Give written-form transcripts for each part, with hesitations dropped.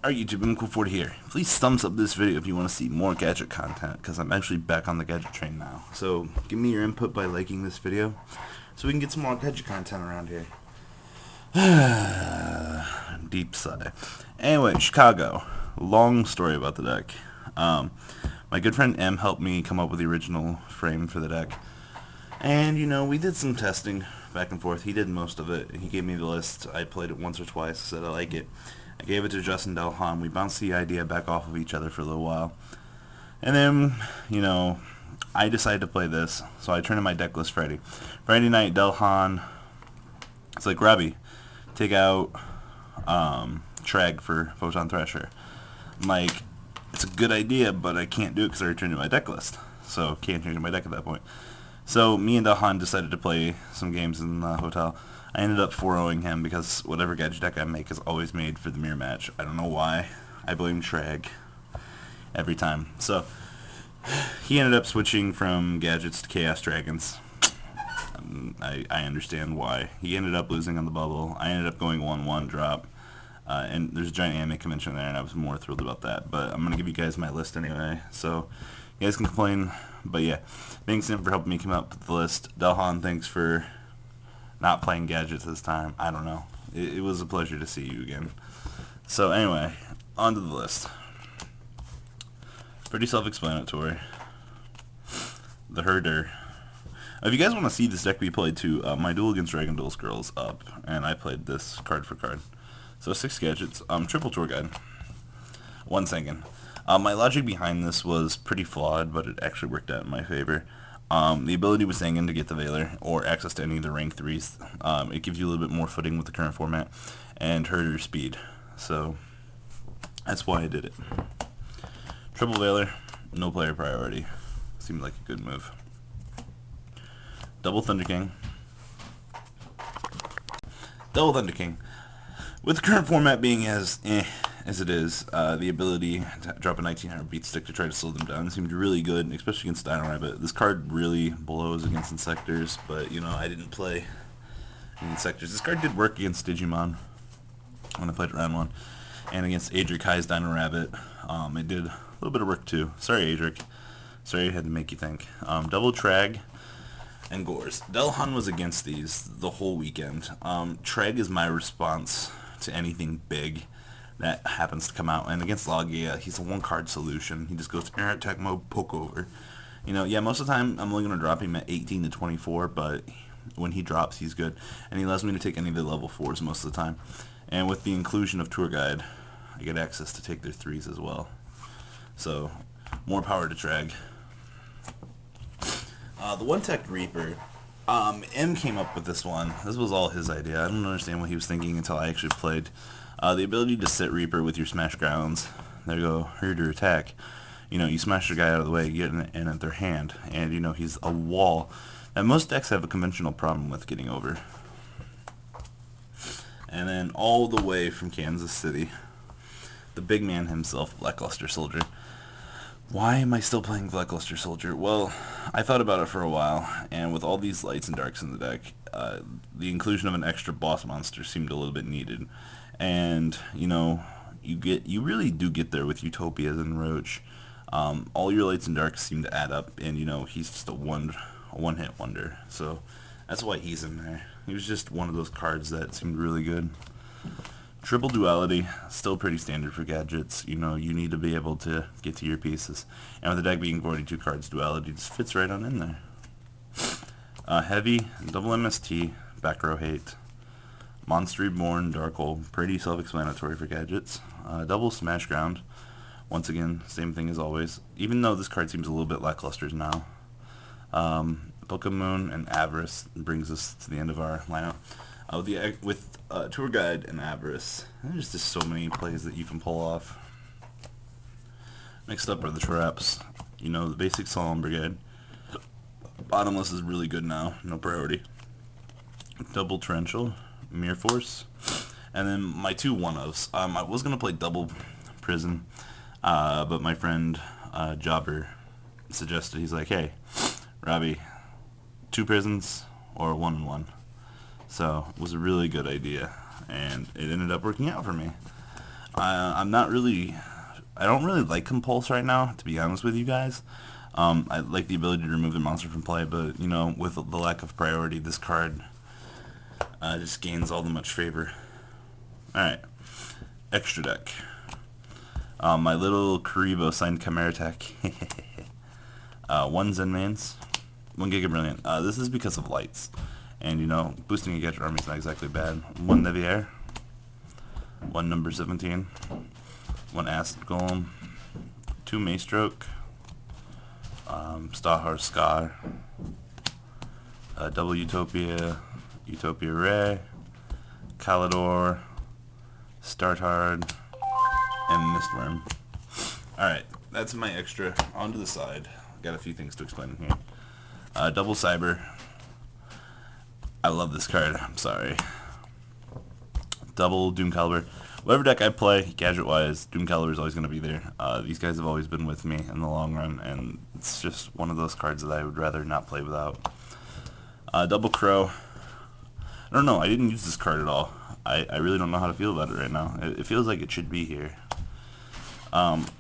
Alright YouTube, I'm Cool40 here. Please thumbs up this video if you want to see more Gadget content, because I'm actually back on the Gadget train now. So give me your input by liking this video, so we can get some more Gadget content around here. Deep sigh. Anyway, Chicago. Long story about the deck. My good friend M helped me come up with the original frame for the deck. And, you know, we did some testing back and forth. He did most of it. He gave me the list. I played it once or twice, said I like it. I gave it to Justin Delhan. We bounced the idea back off of each other for a little while. And then, you know, I decided to play this. So I turned in my deck list Friday. Friday night, Delhan, it's like, Robbie, take out Trag for Photon Thresher. I'm like, it's a good idea, but I can't do it because I already turned in my deck list. So can't change my deck at that point. So me and Delhan decided to play some games in the hotel. I ended up 4-0ing him because whatever Gadget deck I make is always made for the mirror match. I don't know why. I blame Trag every time. So he ended up switching from Gadgets to Chaos Dragons. I understand why. He ended up losing on the bubble. I ended up going 1-1 drop. And there's a giant anime convention there, and I was more thrilled about that. But I'm going to give you guys my list anyway, so you guys can complain. But yeah, thanks Tim for helping me come up with the list. Delhan, thanks for not playing Gadgets this time. I don't know. It was a pleasure to see you again. So anyway, on to the list. Pretty self-explanatory. The Herder. If you guys want to see this deck be played too, my Duel Against Dragon Duels Girl's up, and I played this card for card. So 6 Gadgets, triple tour guide. 1 second. My logic behind this was pretty flawed, but it actually worked out in my favor. The ability with Sangan to get the Veiler, or access to any of the rank 3s, it gives you a little bit more footing with the current format, and Herder speed. So that's why I did it. Triple Veiler, no player priority. Seemed like a good move. Double Thunder King. Double Thunder King. With the current format being as it is, the ability to drop a 1900 beat stick to try to slow them down seemed really good, especially against Dino Rabbit. This card really blows against Insectors, but, you know, I didn't play Insectors. This card did work against Digimon when I played round 1, and against Adric High's Dino Rabbit. It did a little bit of work too. Sorry, Adric. Sorry I had to make you think. Double Trag and Gores. Delhan was against these the whole weekend. Trag is my response to anything big that happens to come out, and against Logia, he's a 1-card solution. He just goes air attack mode, poke over. You know, yeah, most of the time I'm only going to drop him at 18 to 24, but when he drops, he's good, and he allows me to take any of the level 4s most of the time. And with the inclusion of Tour Guide, I get access to take their 3s as well. So, more power to Trag. The 1-tech Reaper. M came up with this one. This was all his idea. I don't understand what he was thinking until I actually played. The ability to sit Reaper with your Smash Grounds. There you go, Herder attack. You know, you smash the guy out of the way, you get in at their hand, and you know, he's a wall that most decks have a conventional problem with getting over. And then all the way from Kansas City, the big man himself, Lackluster Soldier. Why am I still playing Lackluster Soldier? Well, I thought about it for a while, and with all these lights and darks in the deck, the inclusion of an extra boss monster seemed a little bit needed. And, you know, you really do get there with Utopias and Roach. All your lights and darks seem to add up, and, you know, he's just a one-hit wonder. So that's why he's in there. He was just one of those cards that seemed really good. Triple Duality, still pretty standard for Gadgets. You know, you need to be able to get to your pieces. And with the deck being 42 cards, Duality just fits right on in there. Heavy, double MST, back row hate. Monster Reborn, Dark Hole, pretty self-explanatory for Gadgets. Double Smash Ground, once again, same thing as always. Even though this card seems a little bit lackluster now. Book of Moon and Avarice brings us to the end of our lineup. With Tour Guide and Avarice, there's just so many plays that you can pull off. Next up are the traps. You know, the basic Solemn Brigade. Bottomless is really good now, no priority. Double Torrential, Mirror Force, and then my 2 1-ofs. I was going to play Double Prison, but my friend Jobber suggested, he's like, hey, Robbie, 2 prisons or 1-1. So it was a really good idea, and it ended up working out for me. I'm not really... I don't really like Compulse right now, to be honest with you guys. I like the ability to remove the monster from play, but, you know, with the lack of priority, this card just gains all the much favor. Alright. Extra deck. My little Karibo signed Chimera Tech. 1 Zenmains. 1 Giga Brilliant. This is because of lights. And, you know, boosting a Gadget army is not exactly bad. 1 Neviair. 1 number 17. 1 Acid Golem. 2 Maystroke. Stahar Scar. Double Utopia. Utopia Ray. Kalidor. Startard. And Mistworm. Alright, that's my extra. On to the side. Got a few things to explain in here. Double Cyber. I love this card. I'm sorry. Double Doom Caliber. Whatever deck I play, gadget-wise, Doom Caliber is always going to be there. These guys have always been with me in the long run, and it's just one of those cards that I would rather not play without. Double Crow. I don't know. I didn't use this card at all. I really don't know how to feel about it right now. It feels like it should be here.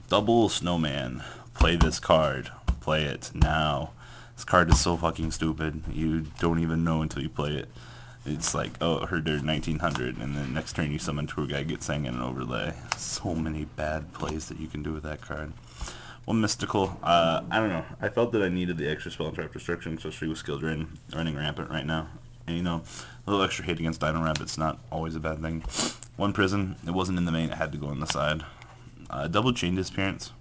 Double Snowman. Play this card. Play it now. This card is so fucking stupid. You don't even know until you play it. It's like, oh, Herder 1900, and then next turn you summon Tour Guide, get sang in an overlay. So many bad plays that you can do with that card. 1 Mystical. I don't know. I felt that I needed the extra spell and trap destruction, especially with Skill Drain running rampant right now. And, you know, a little extra hate against Dino Rabbit's not always a bad thing. 1 Prison. It wasn't in the main. It had to go on the side. Double Chain Disappearance.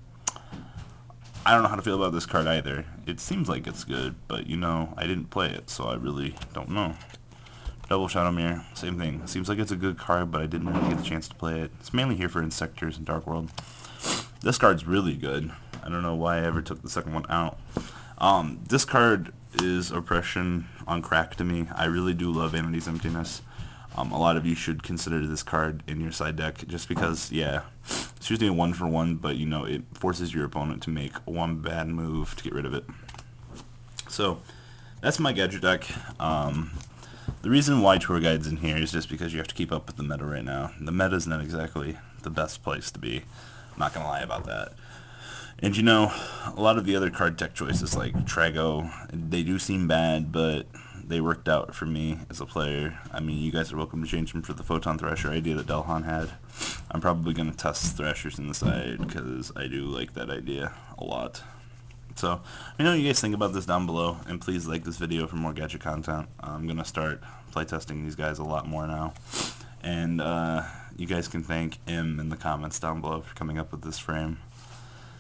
I don't know how to feel about this card either. It seems like it's good, but, you know, I didn't play it, so I really don't know. Double Shadow Mirror, same thing. Seems like it's a good card, but I didn't really get the chance to play it. It's mainly here for Insectors and Dark World. This card's really good. I don't know why I ever took the second one out. This card is Oppression on crack to me. I really do love Vanity's Emptiness. A lot of you should consider this card in your side deck, just because, yeah, it's usually a 1-for-1, but, you know, it forces your opponent to make one bad move to get rid of it. So, that's my Gadget deck. The reason why Tour Guide's in here is just because you have to keep up with the meta right now. The meta's not exactly the best place to be. I'm not going to lie about that. And, you know, a lot of the other card tech choices like Trago, they do seem bad, but they worked out for me as a player. I mean, you guys are welcome to change them for the Photon Thrasher idea that Delhan had. I'm probably going to test Thrashers in the side because I do like that idea a lot. So, let me know what you guys think about this down below, and please like this video for more Gadget content. I'm going to start playtesting these guys a lot more now. And you guys can thank him in the comments down below for coming up with this frame.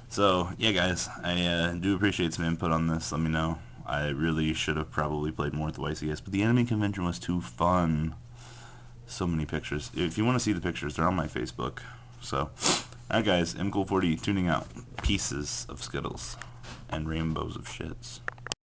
So, yeah guys, I do appreciate some input on this. Let me know. I really should have probably played more with the YCS, but the enemy convention was too fun. So many pictures. If you want to see the pictures, they're on my Facebook. So, alright guys, MCool40 tuning out. Pieces of Skittles and rainbows of shits.